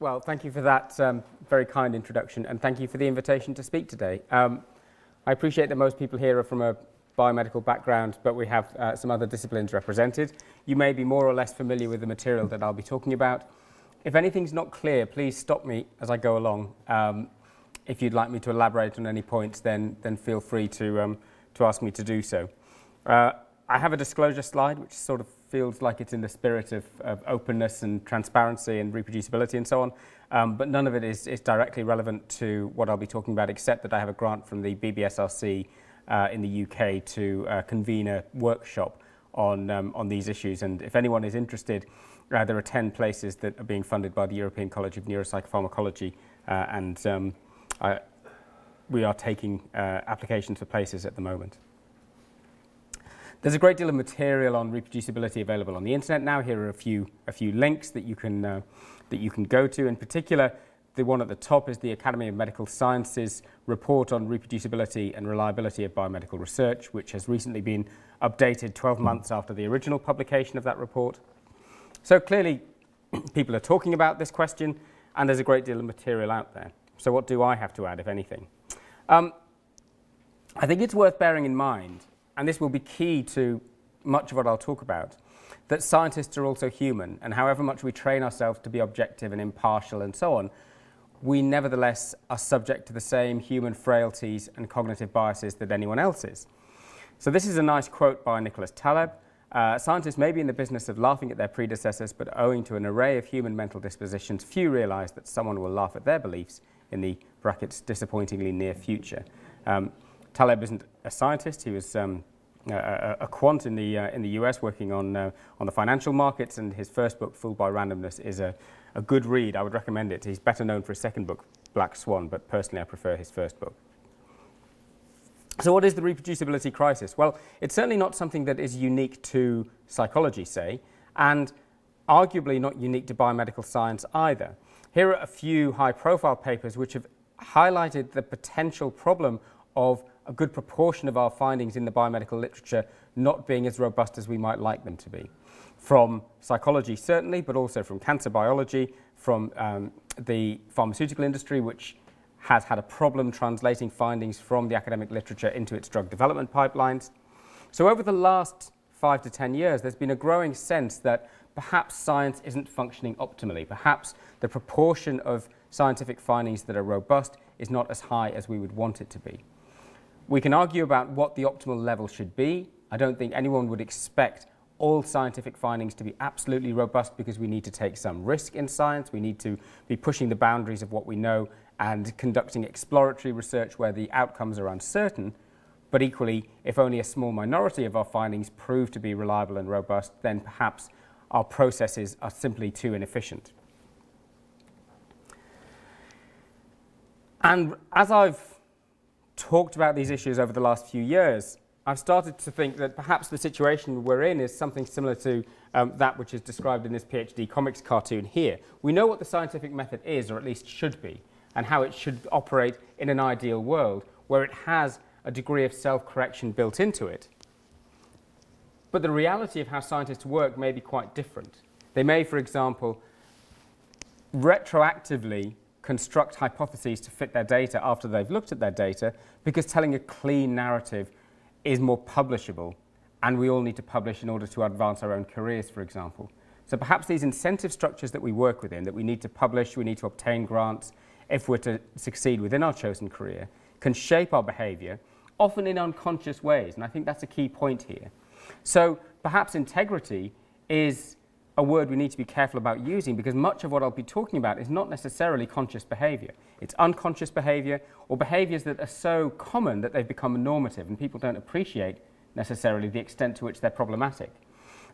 Well, thank you for that very kind introduction, and thank you for the invitation to speak today. I appreciate that most people here are from a biomedical background, but we have some other disciplines represented. You may be more or less familiar with the material that I'll be talking about. If anything's not clear, please stop me as I go along. If you'd like me to elaborate on any points, then feel free to ask me to do so. I have a disclosure slide, which sort of feels like it's in the spirit of openness and transparency and reproducibility and so on, but none of it is directly relevant to what I'll be talking about, except that I have a grant from the BBSRC in the UK to convene a workshop on these issues. And if anyone is interested, there are 10 places that are being funded by the European College of Neuropsychopharmacology, and we are taking applications for places at the moment. There's a great deal of material on reproducibility available on the internet now. Here are a few links that you can go to. In particular, the one at the top is the Academy of Medical Sciences report on reproducibility and reliability of biomedical research, which has recently been updated 12 months after the original publication of that report. So clearly, people are talking about this question, and there's a great deal of material out there. So what do I have to add, if anything? I think it's worth bearing in mind, and this will be key to much of what I'll talk about, that scientists are also human, and however much we train ourselves to be objective and impartial and so on, we nevertheless are subject to the same human frailties and cognitive biases that anyone else is. So this is a nice quote by Nicholas Taleb. Scientists may be in the business of laughing at their predecessors, but owing to an array of human mental dispositions, few realise that someone will laugh at their beliefs in the brackets disappointingly near future. Taleb isn't a scientist. He was a quant in the US working on the financial markets, and his first book, Fooled by Randomness, is a good read. I would recommend it. He's better known for his second book, Black Swan, but personally I prefer his first book. So what is the reproducibility crisis? Well, it's certainly not something that is unique to psychology, say, and arguably not unique to biomedical science either. Here are a few high-profile papers which have highlighted the potential problem of a good proportion of our findings in the biomedical literature not being as robust as we might like them to be. From psychology, certainly, but also from cancer biology, from the pharmaceutical industry, which has had a problem translating findings from the academic literature into its drug development pipelines. So over the last 5 to 10 years, there's been a growing sense that perhaps science isn't functioning optimally. Perhaps the proportion of scientific findings that are robust is not as high as we would want it to be. We can argue about what the optimal level should be. I don't think anyone would expect all scientific findings to be absolutely robust, because we need to take some risk in science. We need to be pushing the boundaries of what we know and conducting exploratory research where the outcomes are uncertain. But equally, if only a small minority of our findings prove to be reliable and robust, then perhaps our processes are simply too inefficient. And as I've talked about these issues over the last few years, I've started to think that perhaps the situation we're in is something similar to that which is described in this PhD comics cartoon here. We know what the scientific method is, or at least should be, and how it should operate in an ideal world where it has a degree of self-correction built into it. But the reality of how scientists work may be quite different. They may, for example, retroactively construct hypotheses to fit their data after they've looked at their data, because telling a clean narrative is more publishable, and we all need to publish in order to advance our own careers, for example. So perhaps these incentive structures that we work within, that we need to publish, we need to obtain grants if we're to succeed within our chosen career, can shape our behaviour, often in unconscious ways, and I think that's a key point here. So perhaps integrity is a word we need to be careful about using, because much of what I'll be talking about is not necessarily conscious behaviour. It's unconscious behaviour, or behaviours that are so common that they've become normative and people don't appreciate necessarily the extent to which they're problematic.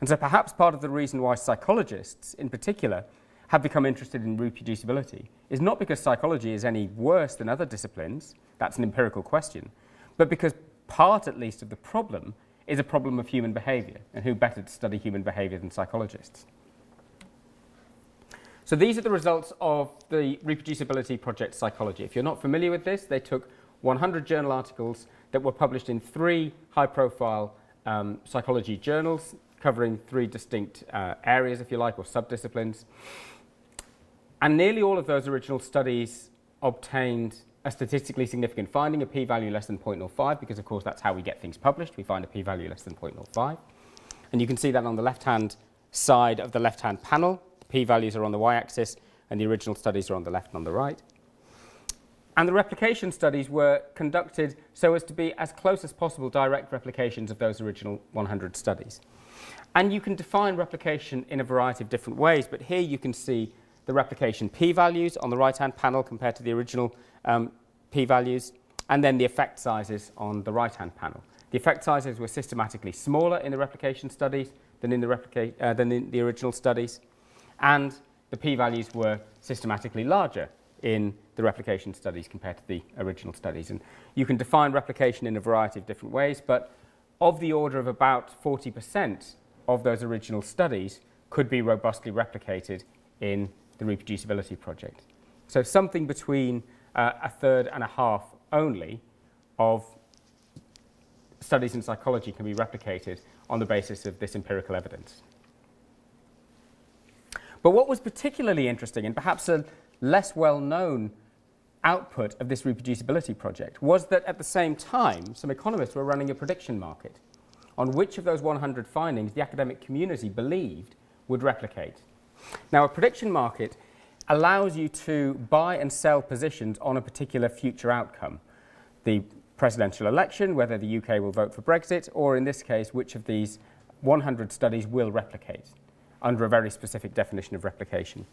And so perhaps part of the reason why psychologists in particular have become interested in reproducibility is not because psychology is any worse than other disciplines, that's an empirical question, but because part at least of the problem is a problem of human behaviour, and who better to study human behaviour than psychologists? So these are the results of the reproducibility project Psychology. If you're not familiar with this, they took 100 journal articles that were published in 3 high-profile psychology journals, covering 3 distinct areas, if you like, or subdisciplines. And nearly all of those original studies obtained a statistically significant finding, a p-value less than 0.05, because of course that's how we get things published. We find a p-value less than 0.05. And you can see that on the left-hand side of the left-hand panel. The p-values are on the y-axis, and the original studies are on the left and on the right. And the replication studies were conducted so as to be as close as possible direct replications of those original 100 studies. And you can define replication in a variety of different ways, but here you can see the replication p-values on the right-hand panel compared to the original p-values, and then the effect sizes on the right-hand panel. The effect sizes were systematically smaller in the replication studies than in the original studies, and the p-values were systematically larger in the replication studies compared to the original studies. And you can define replication in a variety of different ways, but of the order of about 40% of those original studies could be robustly replicated in the reproducibility project. So something between a third and a half only of studies in psychology can be replicated on the basis of this empirical evidence. But what was particularly interesting, and perhaps a less well-known output of this reproducibility project, was that at the same time some economists were running a prediction market on which of those 100 findings the academic community believed would replicate. Now, a prediction market allows you to buy and sell positions on a particular future outcome. The presidential election, whether the UK will vote for Brexit, or in this case, which of these 100 studies will replicate under a very specific definition of replication.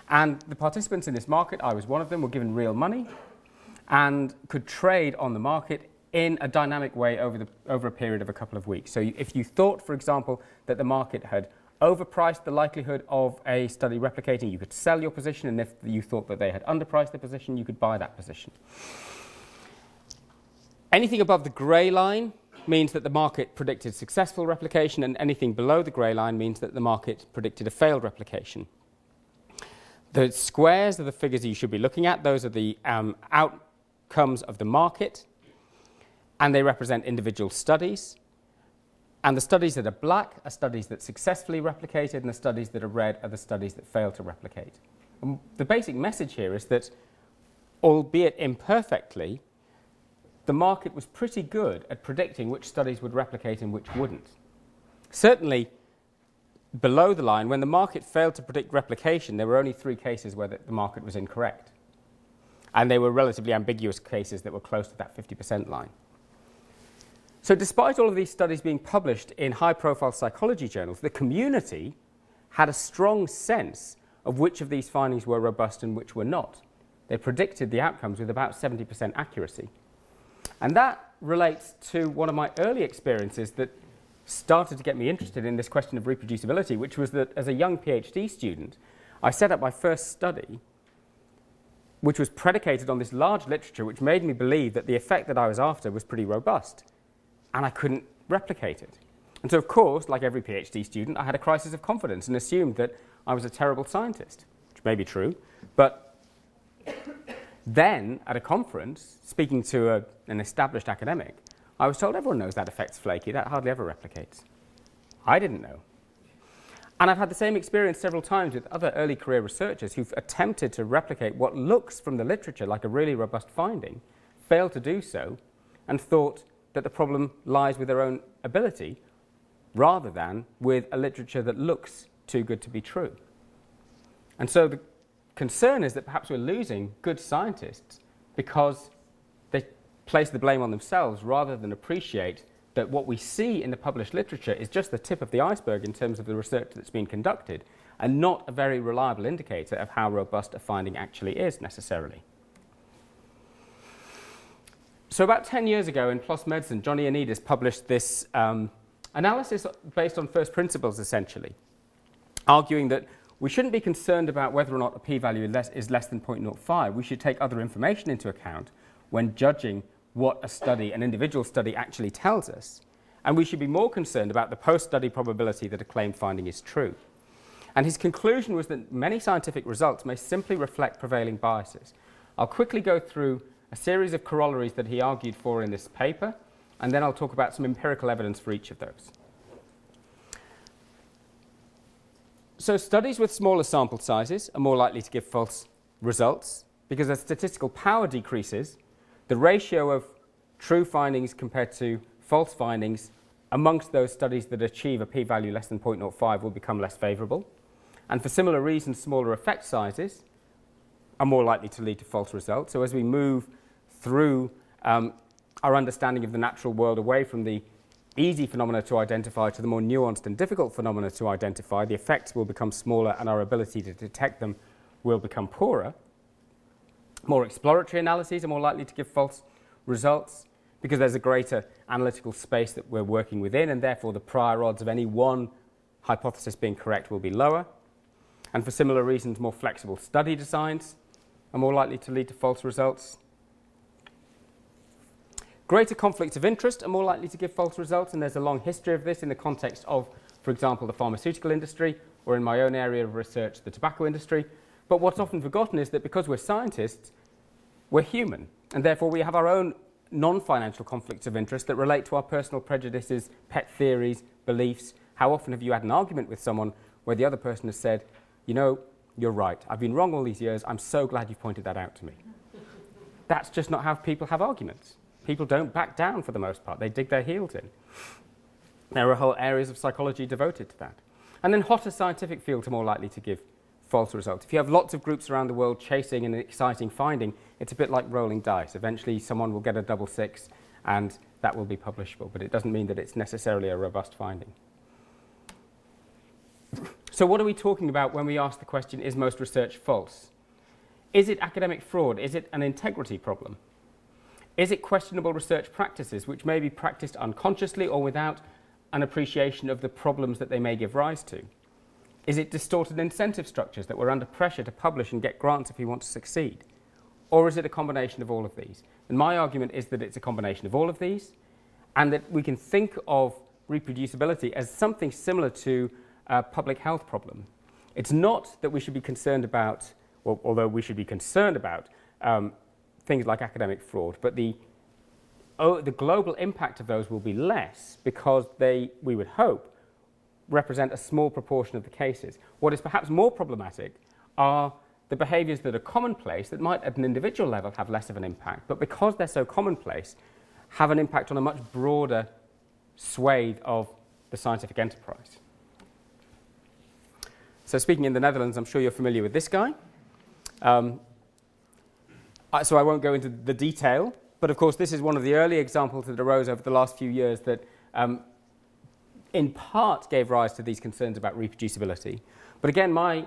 And the participants in this market, I was one of them, were given real money and could trade on the market in a dynamic way over a period of a couple of weeks. So if you thought, for example, that the market had overpriced the likelihood of a study replicating, you could sell your position, and if you thought that they had underpriced the position, you could buy that position. Anything above the grey line means that the market predicted successful replication, and anything below the grey line means that the market predicted a failed replication. The squares are the figures you should be looking at. Those are the outcomes of the market, and they represent individual studies. And the studies that are black are studies that successfully replicated, and the studies that are red are the studies that failed to replicate. And the basic message here is that, albeit imperfectly, the market was pretty good at predicting which studies would replicate and which wouldn't. Certainly, below the line, when the market failed to predict replication, there were only 3 cases where the market was incorrect. And they were relatively ambiguous cases that were close to that 50% line. So despite all of these studies being published in high-profile psychology journals, the community had a strong sense of which of these findings were robust and which were not. They predicted the outcomes with about 70% accuracy. And that relates to one of my early experiences that started to get me interested in this question of reproducibility, which was that as a young PhD student, I set up my first study, which was predicated on this large literature, which made me believe that the effect that I was after was pretty robust, and I couldn't replicate it. And so, of course, like every PhD student, I had a crisis of confidence and assumed that I was a terrible scientist, which may be true, but then, at a conference, speaking to an established academic, I was told everyone knows that effect's flaky, that hardly ever replicates. I didn't know. And I've had the same experience several times with other early career researchers who've attempted to replicate what looks from the literature like a really robust finding, failed to do so, and thought that the problem lies with their own ability rather than with a literature that looks too good to be true. And so the concern is that perhaps we're losing good scientists because they place the blame on themselves rather than appreciate that what we see in the published literature is just the tip of the iceberg in terms of the research that's been conducted, and not a very reliable indicator of how robust a finding actually is necessarily. So about 10 years ago in PLOS Medicine, Johnny Ioannidis published this analysis based on first principles, essentially, arguing that we shouldn't be concerned about whether or not a p-value is less than 0.05. We should take other information into account when judging what a study, an individual study, actually tells us. And we should be more concerned about the post-study probability that a claimed finding is true. And his conclusion was that many scientific results may simply reflect prevailing biases. I'll quickly go through a series of corollaries that he argued for in this paper, and then I'll talk about some empirical evidence for each of those. So studies with smaller sample sizes are more likely to give false results because as statistical power decreases, the ratio of true findings compared to false findings amongst those studies that achieve a p-value less than 0.05 will become less favourable. And for similar reasons, smaller effect sizes are more likely to lead to false results. So as we move through our understanding of the natural world away from the easy phenomena to identify to the more nuanced and difficult phenomena to identify, the effects will become smaller and our ability to detect them will become poorer. More exploratory analyses are more likely to give false results because there's a greater analytical space that we're working within, and therefore the prior odds of any one hypothesis being correct will be lower. And for similar reasons, more flexible study designs are more likely to lead to false results. Greater conflicts of interest are more likely to give false results, and there's a long history of this in the context of, for example, the pharmaceutical industry, or in my own area of research, the tobacco industry. But what's often forgotten is that because we're scientists, we're human, and therefore we have our own non-financial conflicts of interest that relate to our personal prejudices, pet theories, beliefs. How often have you had an argument with someone where the other person has said, you know, you're right, I've been wrong all these years, I'm so glad you've pointed that out to me. That's just not how people have arguments. People don't back down for the most part, they dig their heels in. There are whole areas of psychology devoted to that. And then hotter scientific fields are more likely to give false results. If you have lots of groups around the world chasing an exciting finding, it's a bit like rolling dice. Eventually someone will get a double six and that will be publishable, but it doesn't mean that it's necessarily a robust finding. So what are we talking about when we ask the question, is most research false? Is it academic fraud? Is it an integrity problem? Is it questionable research practices which may be practiced unconsciously or without an appreciation of the problems that they may give rise to? Is it distorted incentive structures that we're under pressure to publish and get grants if we want to succeed? Or is it a combination of all of these? And my argument is that it's a combination of all of these, and that we can think of reproducibility as something similar to a public health problem. It's not that we should be concerned about, well, although we should be concerned about things like academic fraud, but the global impact of those will be less because they, we would hope, represent a small proportion of the cases. What is perhaps more problematic are the behaviours that are commonplace that might at an individual level have less of an impact, but because they're so commonplace, have an impact on a much broader swathe of the scientific enterprise. So speaking in the Netherlands, I'm sure you're familiar with this guy. So I won't go into the detail, but of course this is one of the early examples that arose over the last few years that in part gave rise to these concerns about reproducibility. But again, my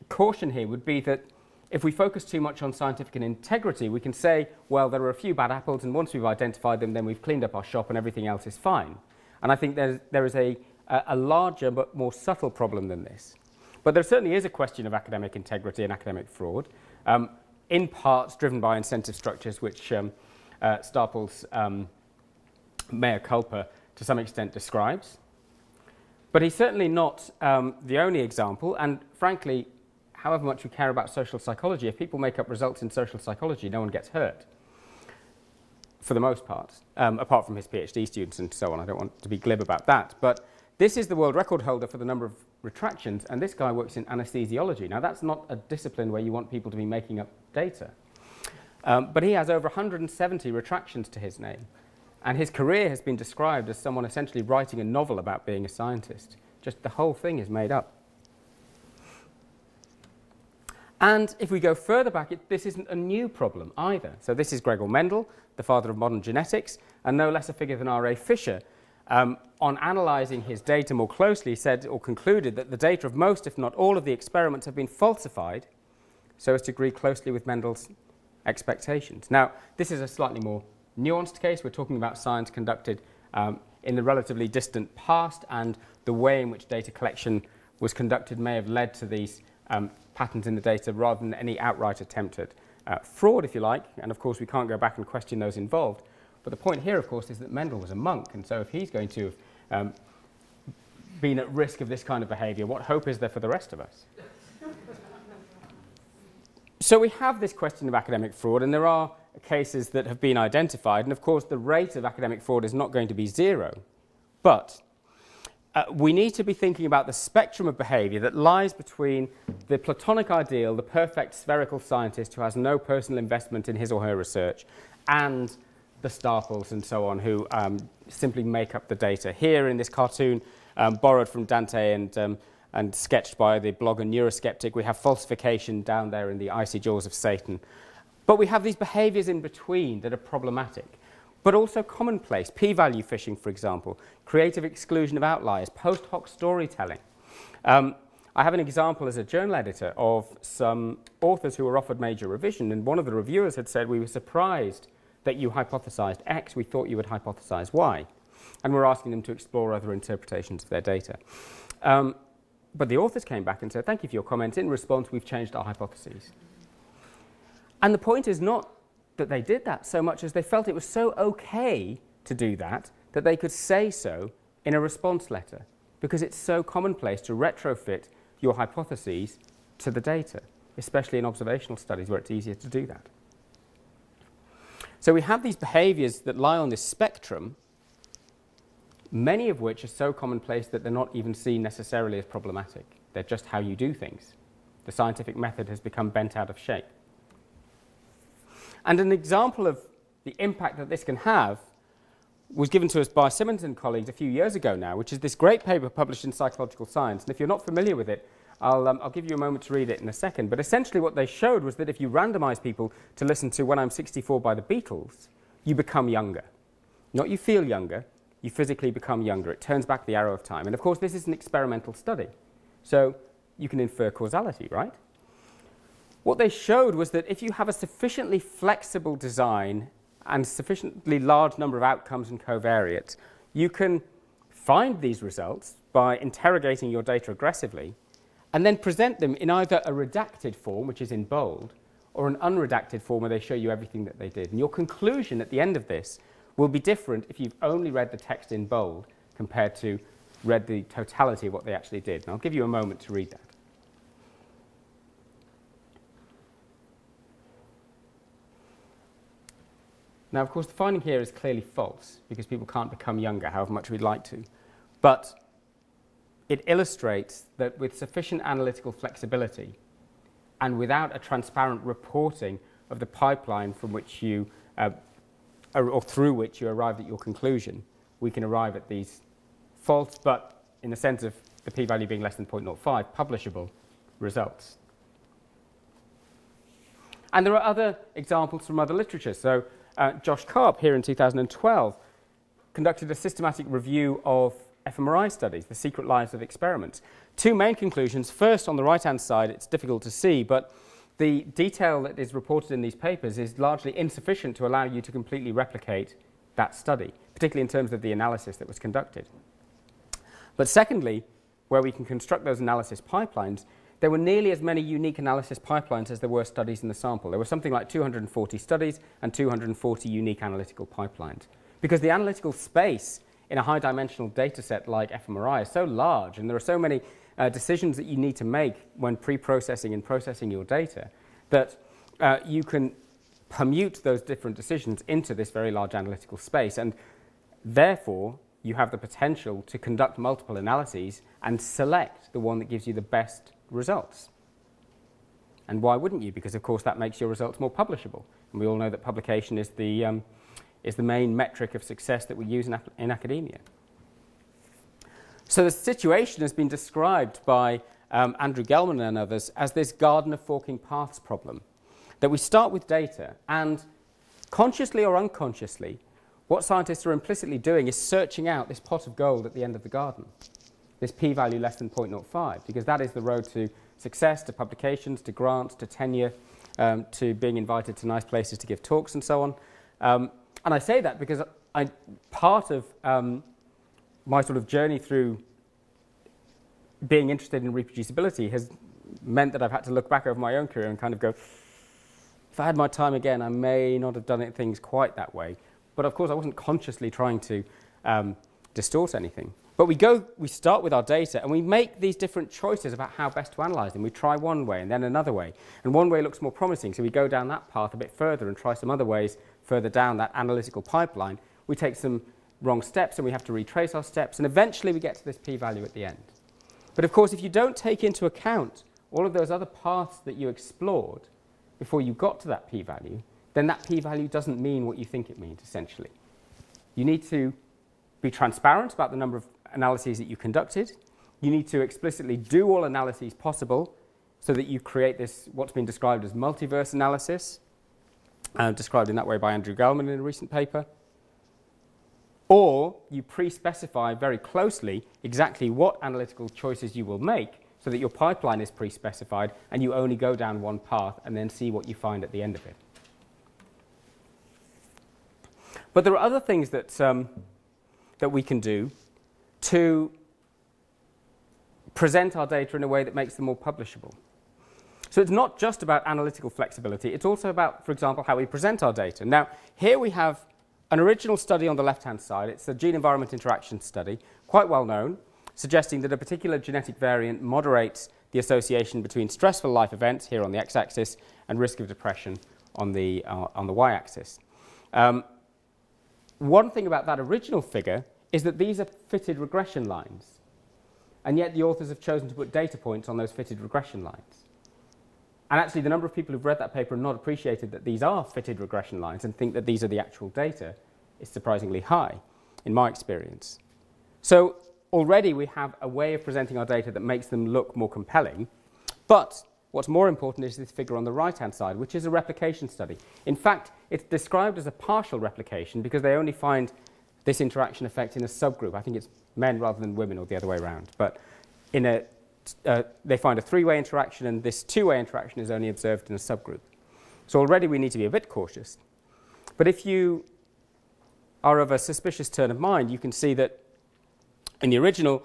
caution here would be that if we focus too much on scientific integrity, we can say, well, there are a few bad apples, and once we've identified them, then we've cleaned up our shop and everything else is fine. And I think there is a larger but more subtle problem than this. But there certainly is a question of academic integrity and academic fraud, in parts driven by incentive structures, which Stapel's mea culpa to some extent describes. But he's certainly not the only example, and frankly, however much we care about social psychology, if people make up results in social psychology, no one gets hurt, for the most part, apart from his PhD students and so on. I don't want to be glib about that. But this is the world record holder for the number of retractions, and this guy works in anesthesiology. Now, that's not a discipline where you want people to be making up data. But he has over 170 retractions to his name. And his career has been described as someone essentially writing a novel about being a scientist. Just the whole thing is made up. And if we go further back, this isn't a new problem either. So this is Gregor Mendel, the father of modern genetics, and no less a figure than R.A. Fisher, on analysing his data more closely, said or concluded that the data of most, if not all, of the experiments have been falsified so as to agree closely with Mendel's expectations. Now, this is a slightly more nuanced case. We're talking about science conducted in the relatively distant past, and the way in which data collection was conducted may have led to these patterns in the data rather than any outright attempt at fraud, if you like. And of course, we can't go back and question those involved. But the point here, of course, is that Mendel was a monk, and so if he's going to have been at risk of this kind of behaviour, what hope is there for the rest of us? So we have this question of academic fraud, and there are cases that have been identified, and of course the rate of academic fraud is not going to be zero. But we need to be thinking about the spectrum of behaviour that lies between the Platonic ideal, the perfect spherical scientist who has no personal investment in his or her research, and the Starples and so on who simply make up the data. Here in this cartoon, borrowed from Dante and sketched by the blogger Neuroskeptic, we have falsification down there in the icy jaws of Satan. But we have these behaviours in between that are problematic, but also commonplace. P-value fishing, for example, creative exclusion of outliers, post hoc storytelling. I have an example as a journal editor of some authors who were offered major revision, and one of the reviewers had said, we were surprised that you hypothesized X, we thought you would hypothesize Y. And we're asking them to explore other interpretations of their data. But the authors came back and said, thank you for your comment. In response, we've changed our hypotheses. And the point is not that they did that so much as they felt it was so okay to do that they could say so in a response letter, because it's so commonplace to retrofit your hypotheses to the data, especially in observational studies where it's easier to do that. So we have these behaviours that lie on this spectrum, many of which are so commonplace that they're not even seen necessarily as problematic. They're just how you do things. The scientific method has become bent out of shape. And an example of the impact that this can have was given to us by Simmons and colleagues a few years ago now, which is this great paper published in Psychological Science. And if you're not familiar with it, I'll give you a moment to read it in a second. But essentially what they showed was that if you randomize people to listen to When I'm 64 by the Beatles, you become younger. Not you feel younger, you physically become younger. It turns back the arrow of time. And of course, this is an experimental study. So you can infer causality, right? What they showed was that if you have a sufficiently flexible design and sufficiently large number of outcomes and covariates, you can find these results by interrogating your data aggressively and then present them in either a redacted form, which is in bold, or an unredacted form where they show you everything that they did. And your conclusion at the end of this will be different if you've only read the text in bold compared to read the totality of what they actually did. And I'll give you a moment to read that. Now, of course, the finding here is clearly false because people can't become younger, however much we'd like to. But it illustrates that with sufficient analytical flexibility and without a transparent reporting of the pipeline from which you, or through which you arrived at your conclusion, we can arrive at these false, but in the sense of the p-value being less than 0.05, publishable results. And there are other examples from other literature. So Josh Karp, here in 2012, conducted a systematic review of fMRI studies, the secret lives of experiments. Two main conclusions. First, on the right-hand side, it's difficult to see, but the detail that is reported in these papers is largely insufficient to allow you to completely replicate that study, particularly in terms of the analysis that was conducted. But secondly, where we can construct those analysis pipelines, there were nearly as many unique analysis pipelines as there were studies in the sample. There were something like 240 studies and 240 unique analytical pipelines. Because the analytical space in a high-dimensional data set like fMRI is so large, and there are so many decisions that you need to make when pre-processing and processing your data, that you can permute those different decisions into this very large analytical space. And therefore, you have the potential to conduct multiple analyses and select the one that gives you the best results. And why wouldn't you? Because, of course, that makes your results more publishable. And we all know that publication is the main metric of success that we use in academia. So the situation has been described by Andrew Gelman and others as this garden of forking paths problem, that we start with data, and consciously or unconsciously, what scientists are implicitly doing is searching out this pot of gold at the end of the garden, this p-value less than 0.05, because that is the road to success, to publications, to grants, to tenure, to being invited to nice places to give talks and so on. And I say that because part of my sort of journey through being interested in reproducibility has meant that I've had to look back over my own career and kind of go, if I had my time again, I may not have done things quite that way. But of course, I wasn't consciously trying to distort anything. But we start with our data and we make these different choices about how best to analyze them. We try one way and then another way. And one way looks more promising, so we go down that path a bit further and try some other ways further down that analytical pipeline. We take some wrong steps and we have to retrace our steps, and eventually we get to this p-value at the end. But of course, if you don't take into account all of those other paths that you explored before you got to that p-value, then that p-value doesn't mean what you think it means, essentially. You need to be transparent about the number of analyses that you conducted. You need to explicitly do all analyses possible so that you create this, what's been described as multiverse analysis, described in that way by Andrew Gellman in a recent paper. Or you pre-specify very closely exactly what analytical choices you will make so that your pipeline is pre-specified and you only go down one path and then see what you find at the end of it. But there are other things that, that we can do to present our data in a way that makes them more publishable. So it's not just about analytical flexibility, it's also about, for example, how we present our data. Now, here we have an original study on the left-hand side. It's a gene-environment interaction study, quite well known, suggesting that a particular genetic variant moderates the association between stressful life events, here on the x-axis, and risk of depression on the y-axis. One thing about that original figure is that these are fitted regression lines, and yet the authors have chosen to put data points on those fitted regression lines. And actually, the number of people who've read that paper and not appreciated that these are fitted regression lines and think that these are the actual data is surprisingly high, in my experience. So already we have a way of presenting our data that makes them look more compelling. But what's more important is this figure on the right-hand side, which is a replication study. In fact, it's described as a partial replication because they only find this interaction effect in a subgroup. I think it's men rather than women, or the other way around. But in a they find a three-way interaction, and this two-way interaction is only observed in a subgroup. So already we need to be a bit cautious. But if you are of a suspicious turn of mind, you can see that in the original,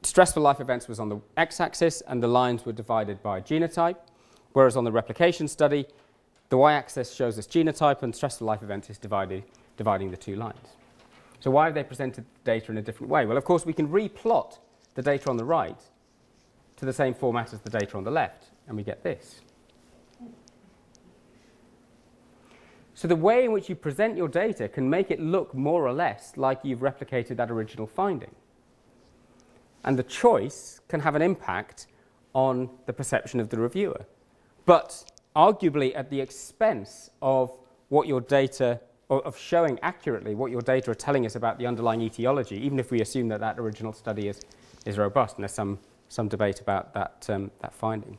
stressful life events was on the x-axis, and the lines were divided by genotype, whereas on the replication study, the y-axis shows us genotype, and stressful life events is dividing the two lines. So why have they presented data in a different way? Well, of course, we can replot the data on the right to the same format as the data on the left, and we get this. So the way in which you present your data can make it look more or less like you've replicated that original finding. And the choice can have an impact on the perception of the reviewer, but arguably at the expense of what your data, or of showing accurately what your data are telling us about the underlying etiology, even if we assume that that original study is robust, and there's some debate about that finding.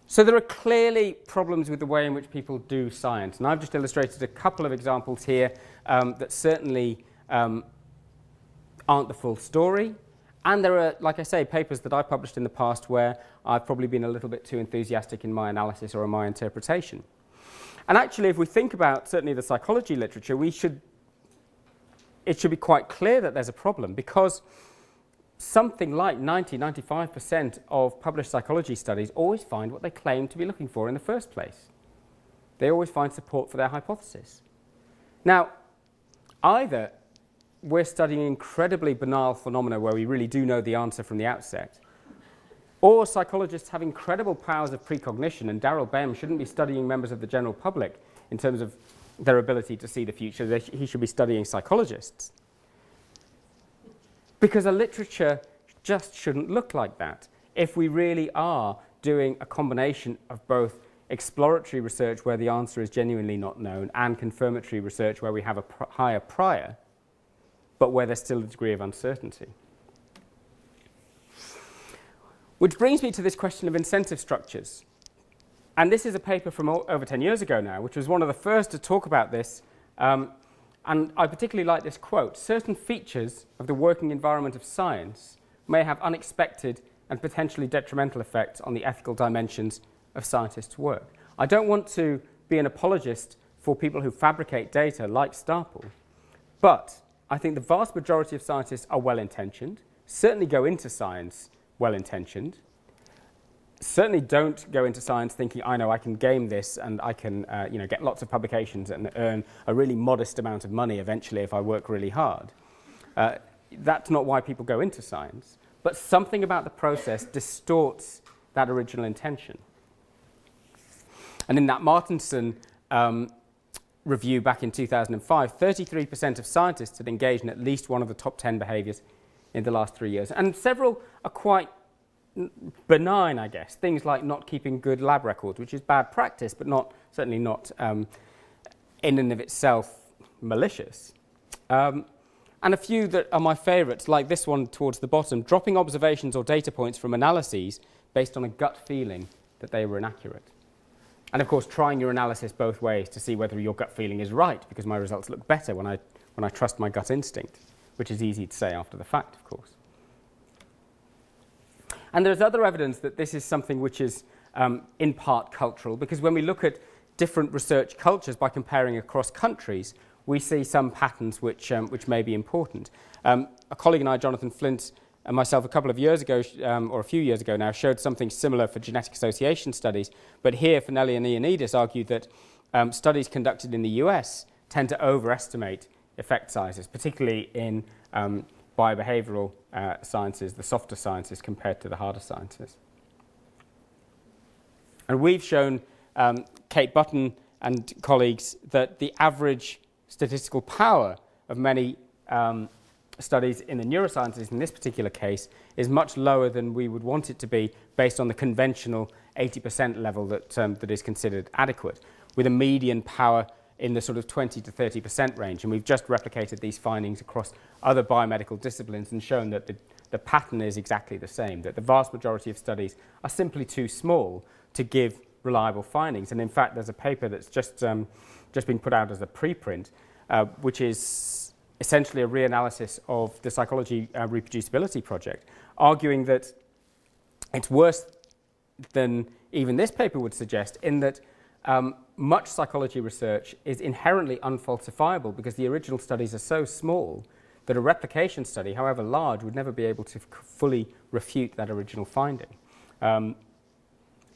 So there are clearly problems with the way in which people do science, and I've just illustrated a couple of examples here that certainly aren't the full story. And there are, like I say, papers that I published in the past where I've probably been a little bit too enthusiastic in my analysis or in my interpretation. And actually, if we think about certainly the psychology literature, it should be quite clear that there's a problem, because something like 90–95% of published psychology studies always find what they claim to be looking for in the first place. They always find support for their hypothesis. Now, either we're studying incredibly banal phenomena where we really do know the answer from the outset, or psychologists have incredible powers of precognition, and Daryl Bem shouldn't be studying members of the general public in terms of their ability to see the future. He should be studying psychologists. Because a literature just shouldn't look like that. If we really are doing a combination of both exploratory research where the answer is genuinely not known and confirmatory research where we have a higher prior, but where there's still a degree of uncertainty. Which brings me to this question of incentive structures. And this is a paper from over 10 years ago now, which was one of the first to talk about this. And I particularly like this quote: "Certain features of the working environment of science may have unexpected and potentially detrimental effects on the ethical dimensions of scientists' work." I don't want to be an apologist for people who fabricate data like Starple, but I think the vast majority of scientists are well-intentioned, certainly go into science well-intentioned, certainly don't go into science thinking, I know I can game this and I can get lots of publications and earn a really modest amount of money eventually if I work really hard. That's not why people go into science. But something about the process distorts that original intention. And in that Martinson review back in 2005, 33% of scientists had engaged in at least one of the top 10 behaviours in the last 3 years. And several are quite benign, I guess. Things like not keeping good lab records, which is bad practice, but certainly not in and of itself malicious. And a few that are my favourites, like this one towards the bottom, dropping observations or data points from analyses based on a gut feeling that they were inaccurate. And of course, trying your analysis both ways to see whether your gut feeling is right, because my results look better when I trust my gut instinct, which is easy to say after the fact, of course. And there's other evidence that this is something which is in part cultural, because when we look at different research cultures by comparing across countries, we see some patterns which may be important. A colleague and I, Jonathan Flint, and myself a couple of years ago, or a few years ago now, showed something similar for genetic association studies. But here, Finelli and Ioannidis argued that studies conducted in the US tend to overestimate effect sizes, particularly in biobehavioral sciences, the softer sciences, compared to the harder sciences. And we've shown, Kate Button and colleagues, that the average statistical power of many studies in the neurosciences, in this particular case, is much lower than we would want it to be based on the conventional 80% level that is considered adequate, with a median power in the sort of 20 to 30% range. And we've just replicated these findings across other biomedical disciplines and shown that the pattern is exactly the same, that the vast majority of studies are simply too small to give reliable findings. And in fact, there's a paper that's just been put out as a preprint, which is essentially a reanalysis of the psychology reproducibility project, arguing that it's worse than even this paper would suggest, in that much psychology research is inherently unfalsifiable because the original studies are so small that a replication study, however large, would never be able to fully refute that original finding.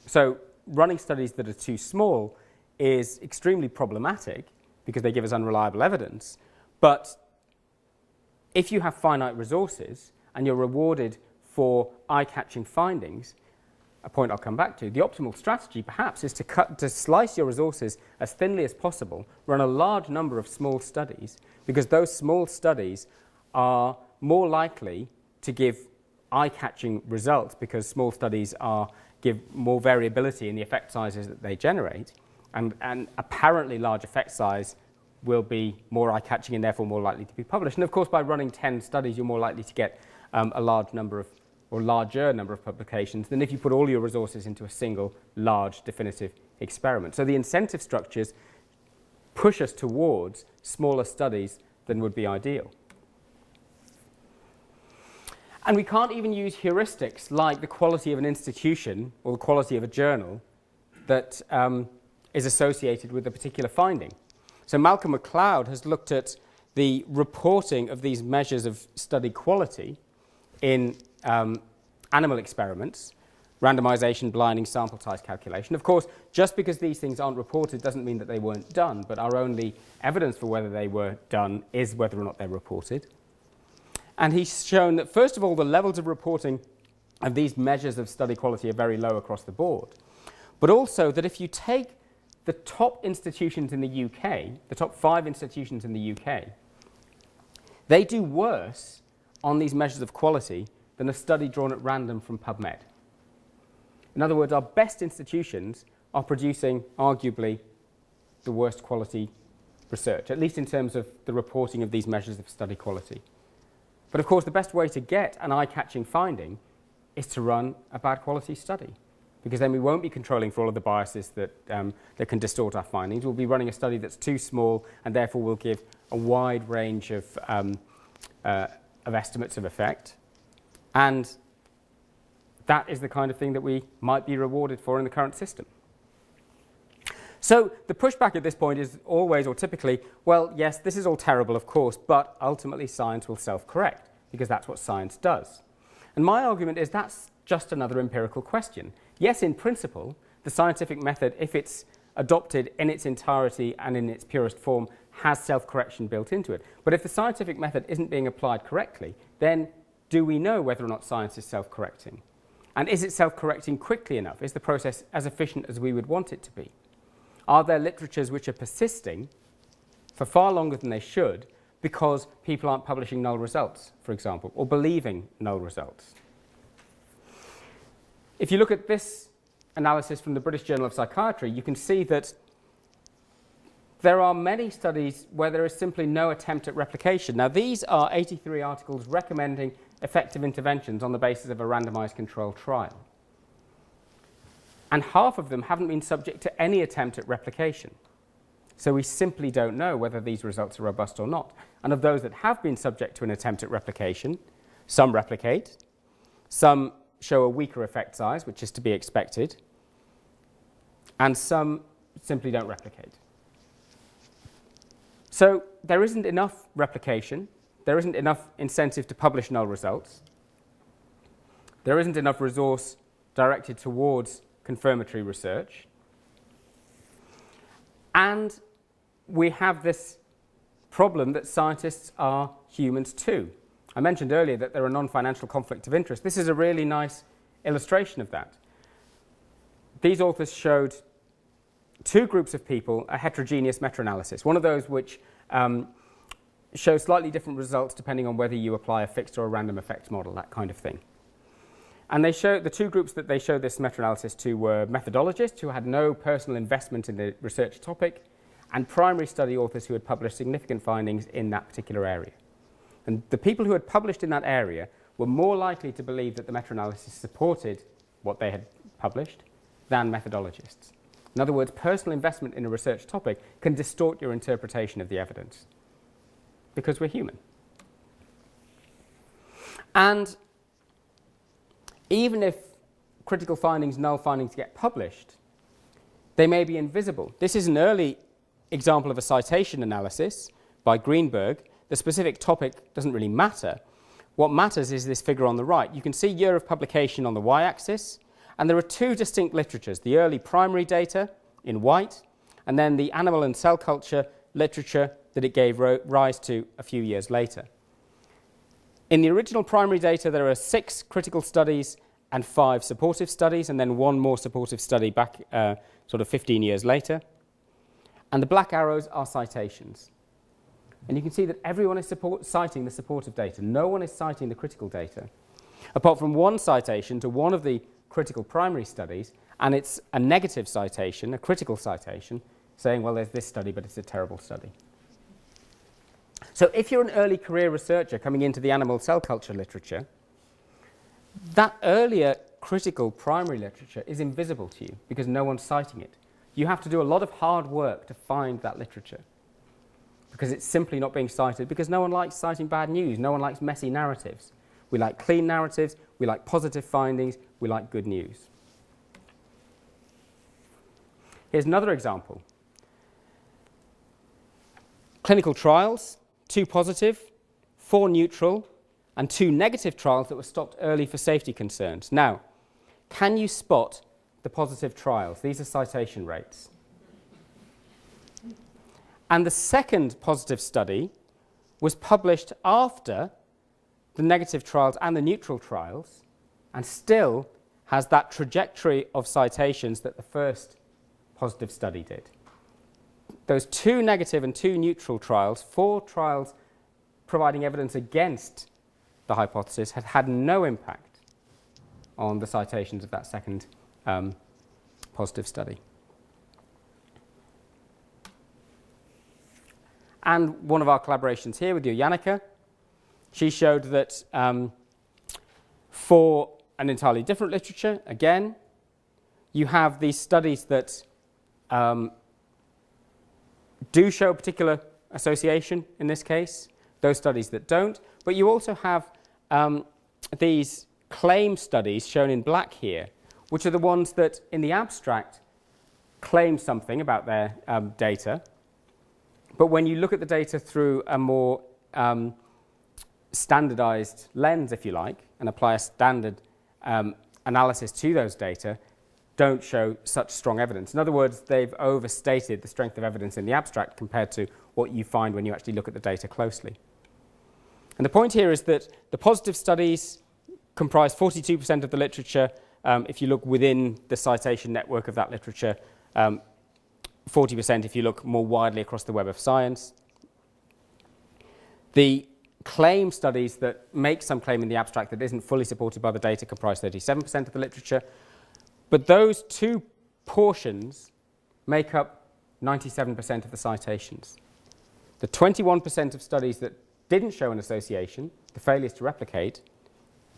So running studies that are too small is extremely problematic because they give us unreliable evidence. But if you have finite resources and you're rewarded for eye-catching findings, a point I'll come back to, the optimal strategy perhaps is to slice your resources as thinly as possible, run a large number of small studies, because those small studies are more likely to give eye-catching results, because small studies give more variability in the effect sizes that they generate, and apparently large effect size will be more eye-catching and therefore more likely to be published. And of course, by running 10 studies, you're more likely to get a larger number of publications than if you put all your resources into a single large definitive experiment. So the incentive structures push us towards smaller studies than would be ideal. And we can't even use heuristics like the quality of an institution or the quality of a journal that is associated with a particular finding. So Malcolm MacLeod has looked at the reporting of these measures of study quality in animal experiments, randomization, blinding, sample size calculation. Of course, just because these things aren't reported doesn't mean that they weren't done, but our only evidence for whether they were done is whether or not they're reported. And he's shown that, first of all, the levels of reporting of these measures of study quality are very low across the board, but also that if you take the top institutions in the UK, the top 5 institutions in the UK, they do worse on these measures of quality than a study drawn at random from PubMed. In other words, our best institutions are producing arguably the worst quality research, at least in terms of the reporting of these measures of study quality. But of course, the best way to get an eye-catching finding is to run a bad quality study, because then we won't be controlling for all of the biases that can distort our findings. We'll be running a study that's too small and therefore will give a wide range of estimates of effect. And that is the kind of thing that we might be rewarded for in the current system. So the pushback at this point is always, or typically, well, yes, this is all terrible, of course, but ultimately science will self-correct, because that's what science does. And my argument is that's just another empirical question. Yes, in principle, the scientific method, if it's adopted in its entirety and in its purest form, has self-correction built into it. But if the scientific method isn't being applied correctly, then do we know whether or not science is self-correcting? And is it self-correcting quickly enough? Is the process as efficient as we would want it to be? Are there literatures which are persisting for far longer than they should because people aren't publishing null results, for example, or believing null results. If you look at this analysis from the British Journal of Psychiatry, you can see that there are many studies where there is simply no attempt at replication. Now, these are 83 articles recommending effective interventions on the basis of a randomized controlled trial. And half of them haven't been subject to any attempt at replication. So we simply don't know whether these results are robust or not. And of those that have been subject to an attempt at replication, some replicate, some show a weaker effect size, which is to be expected, and some simply don't replicate. So there isn't enough replication, there isn't enough incentive to publish null results, there isn't enough resource directed towards confirmatory research, and we have this problem that scientists are humans too. I mentioned earlier that there are non-financial conflicts of interest. This is a really nice illustration of that. These authors showed two groups of people a heterogeneous meta-analysis, one of those which shows slightly different results depending on whether you apply a fixed or a random effects model, that kind of thing. And they showed, the two groups that they showed this meta-analysis to were methodologists who had no personal investment in the research topic, and primary study authors who had published significant findings in that particular area. And the people who had published in that area were more likely to believe that the meta-analysis supported what they had published than methodologists. In other words, personal investment in a research topic can distort your interpretation of the evidence because we're human. And even if critical findings, null findings get published, they may be invisible. This is an early example of a citation analysis by Greenberg. The specific topic doesn't really matter. What matters is this figure on the right. You can see year of publication on the y-axis, and there are two distinct literatures, the early primary data in white, and then the animal and cell culture literature that it gave rise to a few years later. In the original primary data, there are 6 critical studies and 5 supportive studies, and then one more supportive study back sort of 15 years later. And the black arrows are citations. And you can see that everyone is citing the supportive data. No one is citing the critical data, apart from one citation to one of the critical primary studies, and it's a negative citation, a critical citation, saying, well, there's this study, but it's a terrible study. So if you're an early career researcher coming into the animal cell culture literature, that earlier critical primary literature is invisible to you because no one's citing it. You have to do a lot of hard work to find that literature because it's simply not being cited, because no one likes citing bad news. No one likes messy narratives. We like clean narratives, we like positive findings, we like good news. Here's another example. Clinical trials, 2 positive, 4 neutral, and 2 negative trials that were stopped early for safety concerns. Now, can you spot the positive trials? These are citation rates. And the second positive study was published after the negative trials and the neutral trials, and still has that trajectory of citations that the first positive study did. Those 2 negative and 2 neutral trials, 4 trials providing evidence against the hypothesis, had had no impact on the citations of that second positive study. And one of our collaborations here with you, Janneke, she showed that for an entirely different literature, again, you have these studies that do show a particular association in this case, those studies that don't, but you also have these claim studies shown in black here, which are the ones that in the abstract claim something about their data, but when you look at the data through a more standardized lens, if you like, and apply a standard analysis to those data, don't show such strong evidence. In other words, they've overstated the strength of evidence in the abstract compared to what you find when you actually look at the data closely. And the point here is that the positive studies comprise 42% of the literature. If you look within the citation network of that literature, 40% if you look more widely across the web of science. The claim studies that make some claim in the abstract that isn't fully supported by the data comprise 37% of the literature. But those two portions make up 97% of the citations. The 21% of studies that didn't show an association, the failures to replicate,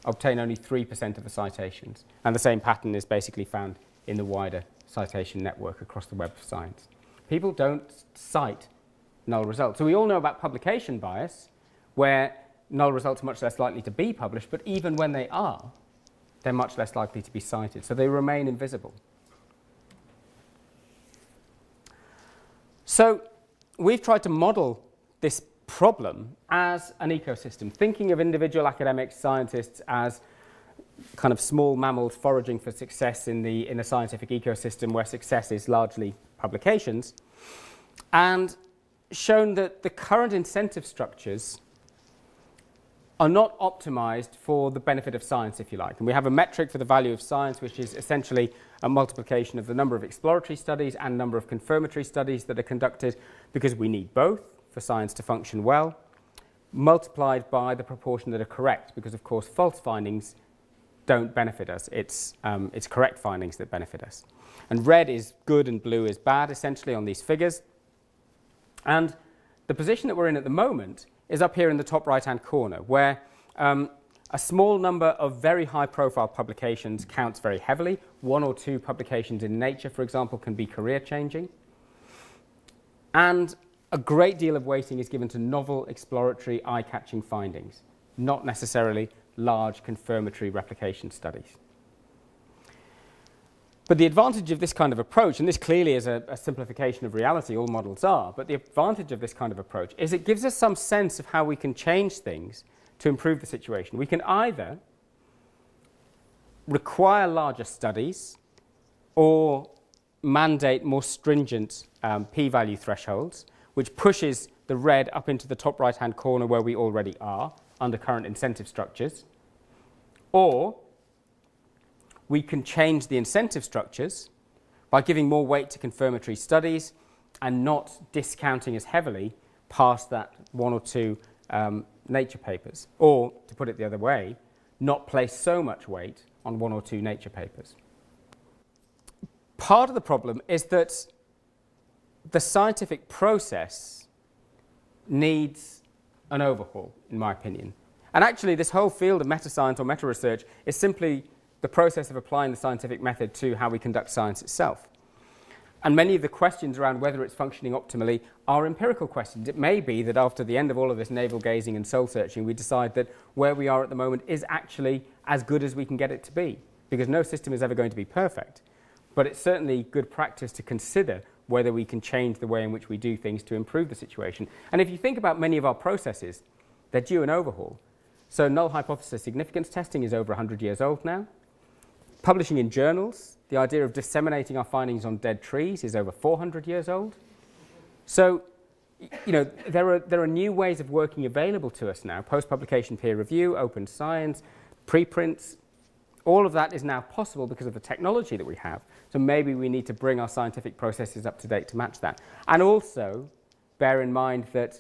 obtain only 3% of the citations. And the same pattern is basically found in the wider citation network across the Web of Science. People don't cite null results. So we all know about publication bias, where null results are much less likely to be published, but even when they are, they're much less likely to be cited. So they remain invisible. So we've tried to model this problem as an ecosystem, thinking of individual academics, scientists as kind of small mammals foraging for success in a scientific ecosystem where success is largely publications, and shown that the current incentive structures are not optimized for the benefit of science, if you like. And we have a metric for the value of science, which is essentially a multiplication of the number of exploratory studies and number of confirmatory studies that are conducted, because we need both for science to function well, multiplied by the proportion that are correct, because of course false findings don't benefit us. It's correct findings that benefit us. And red is good and blue is bad, essentially, on these figures. And the position that we're in at the moment is up here in the top right-hand corner, where a small number of very high-profile publications counts very heavily. 1 or 2 publications in Nature, for example, can be career-changing. And a great deal of weighting is given to novel, exploratory, eye-catching findings, not necessarily large confirmatory replication studies. But the advantage of this kind of approach, and this clearly is a simplification of reality, all models are, but the advantage of this kind of approach is it gives us some sense of how we can change things to improve the situation. We can either require larger studies or mandate more stringent p-value thresholds, which pushes the red up into the top right-hand corner where we already are under current incentive structures, or we can change the incentive structures by giving more weight to confirmatory studies and not discounting as heavily past that 1 or 2 Nature papers. Or, to put it the other way, not place so much weight on 1 or 2 Nature papers. Part of the problem is that the scientific process needs an overhaul, in my opinion. And actually, this whole field of meta-science or meta-research is simply the process of applying the scientific method to how we conduct science itself. And many of the questions around whether it's functioning optimally are empirical questions. It may be that after the end of all of this navel-gazing and soul-searching, we decide that where we are at the moment is actually as good as we can get it to be, because no system is ever going to be perfect. But it's certainly good practice to consider whether we can change the way in which we do things to improve the situation. And if you think about many of our processes, they're due an overhaul. So null hypothesis significance testing is over 100 years old now. Publishing in journals, the idea of disseminating our findings on dead trees is over 400 years old. So, you know, there are new ways of working available to us now. Post-publication peer review, open science, preprints, all of that is now possible because of the technology that we have. So maybe we need to bring our scientific processes up to date to match that. And also bear in mind that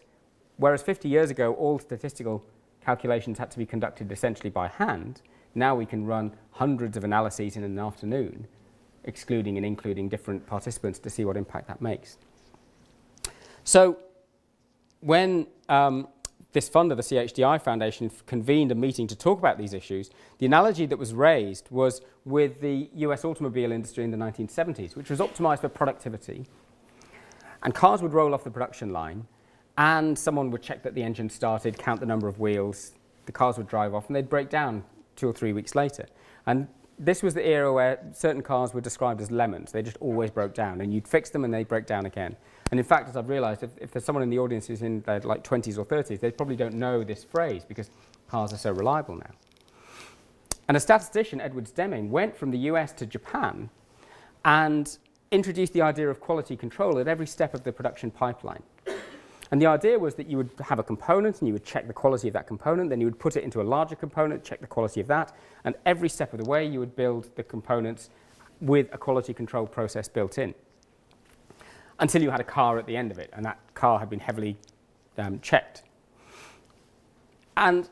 whereas 50 years ago all statistical calculations had to be conducted essentially by hand, now we can run hundreds of analyses in an afternoon, excluding and including different participants to see what impact that makes. So when this funder, the CHDI Foundation, convened a meeting to talk about these issues, the analogy that was raised was with the US automobile industry in the 1970s, which was optimized for productivity. And cars would roll off the production line, and someone would check that the engine started, count the number of wheels, the cars would drive off, and they'd break down 2 or 3 weeks later. And this was the era where certain cars were described as lemons. They just always broke down, and you'd fix them and they'd break down again. And in fact, as I've realized, if there's someone in the audience who's in their like 20s or 30s, they probably don't know this phrase because cars are so reliable now. And a statistician, Edward Deming, went from the US to Japan and introduced the idea of quality control at every step of the production pipeline. And the idea was that you would have a component and you would check the quality of that component, then you would put it into a larger component, check the quality of that, and every step of the way you would build the components with a quality control process built in, until you had a car at the end of it, and that car had been heavily checked. And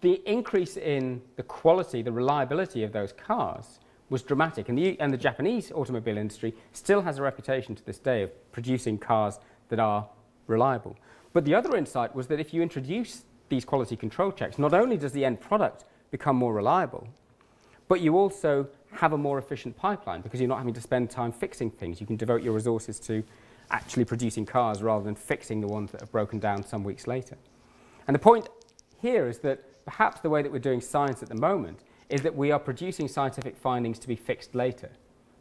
the increase in the quality, the reliability of those cars was dramatic. And the Japanese automobile industry still has a reputation to this day of producing cars that are reliable. But the other insight was that if you introduce these quality control checks, not only does the end product become more reliable, but you also have a more efficient pipeline because you're not having to spend time fixing things. You can devote your resources to actually producing cars rather than fixing the ones that have broken down some weeks later. And the point here is that perhaps the way that we're doing science at the moment is that we are producing scientific findings to be fixed later.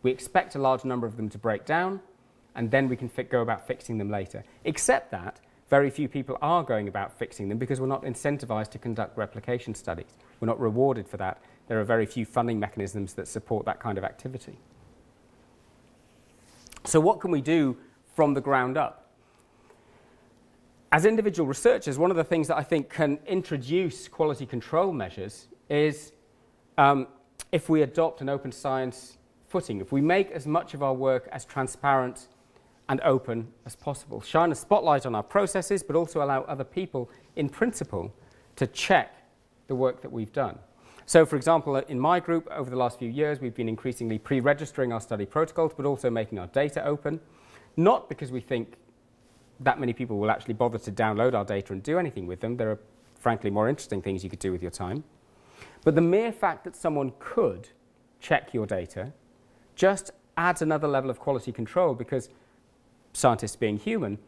We expect a large number of them to break down, and then we can go about fixing them later. Except that very few people are going about fixing them because we're not incentivized to conduct replication studies. We're not rewarded for that. There are very few funding mechanisms that support that kind of activity. So what can we do from the ground up? As individual researchers, one of the things that I think can introduce quality control measures is if we adopt an open science footing, if we make as much of our work as transparent and open as possible, shine a spotlight on our processes, but also allow other people, in principle, to check the work that we've done. So, for example, in my group, over the last few years, we've been increasingly pre-registering our study protocols, but also making our data open, not because we think that many people will actually bother to download our data and do anything with them. There are, frankly, more interesting things you could do with your time. But the mere fact that someone could check your data just adds another level of quality control because, scientists being human,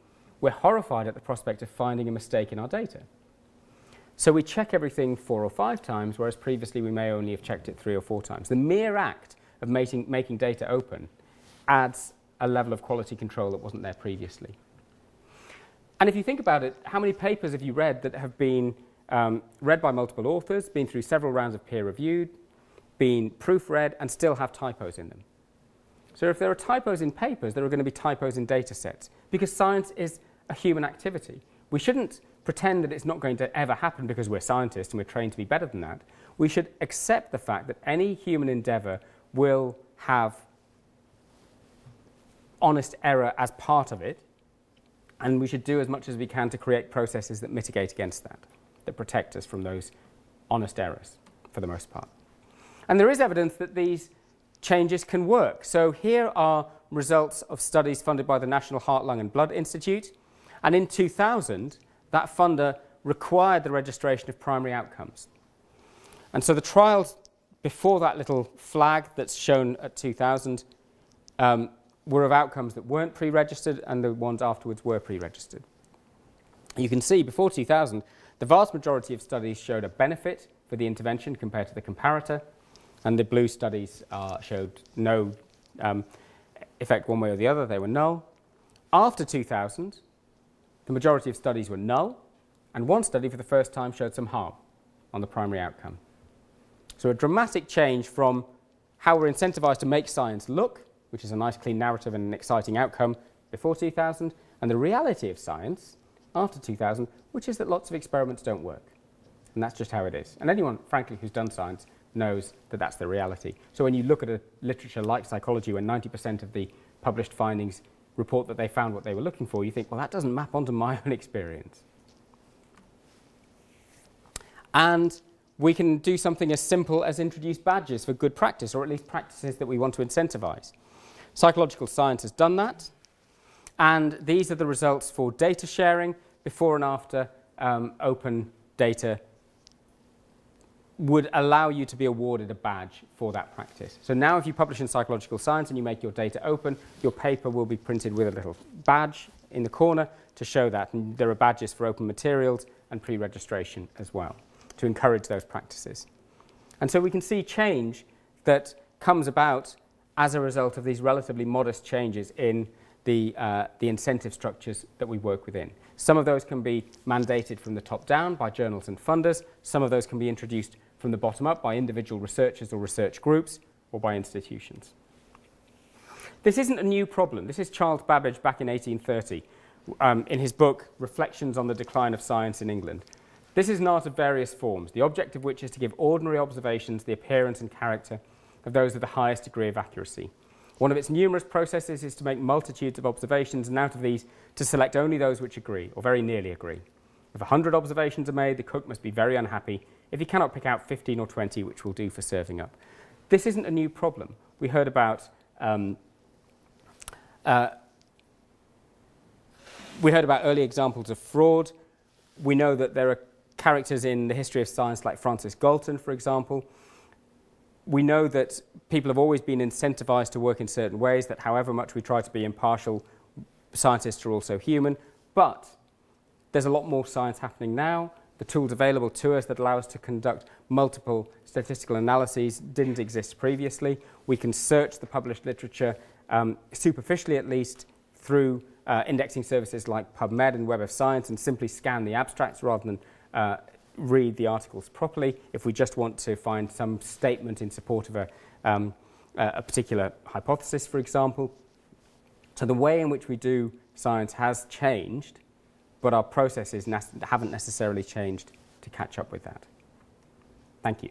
we're horrified at the prospect of finding a mistake in our data. So we check everything 4 or 5 times, whereas previously we may only have checked it 3 or 4 times. The mere act of making data open adds a level of quality control that wasn't there previously. And if you think about it, how many papers have you read that have been read by multiple authors, been through several rounds of peer reviewed, been proofread, and still have typos in them? So if there are typos in papers, there are going to be typos in data sets, because science is a human activity. We shouldn't pretend that it's not going to ever happen because we're scientists and we're trained to be better than that. We should accept the fact that any human endeavour will have honest error as part of it, and we should do as much as we can to create processes that mitigate against that, that protect us from those honest errors, for the most part. And there is evidence that these changes can work. So here are results of studies funded by the National Heart, Lung and Blood Institute. And in 2000, that funder required the registration of primary outcomes. And so the trials before that little flag that's shown at 2000 were of outcomes that weren't pre-registered, and the ones afterwards were pre-registered. You can see before 2000, the vast majority of studies showed a benefit for the intervention compared to the comparator, and the blue studies showed no effect one way or the other. They were null. After 2000, the majority of studies were null, and one study for the first time showed some harm on the primary outcome. So a dramatic change from how we're incentivized to make science look, which is a nice clean narrative and an exciting outcome before 2000, and the reality of science after 2000, which is that lots of experiments don't work. And that's just how it is. And anyone, frankly, who's done science knows that that's the reality. So when you look at a literature like psychology, where 90% of the published findings report that they found what they were looking for, you think, well, that doesn't map onto my own experience. And we can do something as simple as introduce badges for good practice, or at least practices that we want to incentivize. Psychological science has done that, and these are the results for data sharing before and after open data would allow you to be awarded a badge for that practice. So now if you publish in psychological science and you make your data open, your paper will be printed with a little badge in the corner to show that. And there are badges for open materials and pre-registration as well to encourage those practices. And so we can see change that comes about as a result of these relatively modest changes in the incentive structures that we work within. Some of those can be mandated from the top down by journals and funders. Some of those can be introduced from the bottom up by individual researchers or research groups or by institutions. This isn't a new problem. This is Charles Babbage back in 1830 in his book Reflections on the Decline of Science in England. This is an art of various forms, the object of which is to give ordinary observations the appearance and character of those of the highest degree of accuracy. One of its numerous processes is to make multitudes of observations, and out of these to select only those which agree, or very nearly agree. If 100 observations are made, the cook must be very unhappy if he cannot pick out 15 or 20 which will do for serving up. This isn't a new problem. We heard about early examples of fraud. We know that there are characters in the history of science like Francis Galton, for example. We know that people have always been incentivized to work in certain ways, that however much we try to be impartial, scientists are also human. But there's a lot more science happening now. The tools available to us that allow us to conduct multiple statistical analyses didn't exist previously. We can search the published literature, superficially at least, through indexing services like PubMed and Web of Science, and simply scan the abstracts rather than read the articles properly if we just want to find some statement in support of a particular hypothesis, for example. So the way in which we do science has changed, but our processes haven't necessarily changed to catch up with that. Thank you.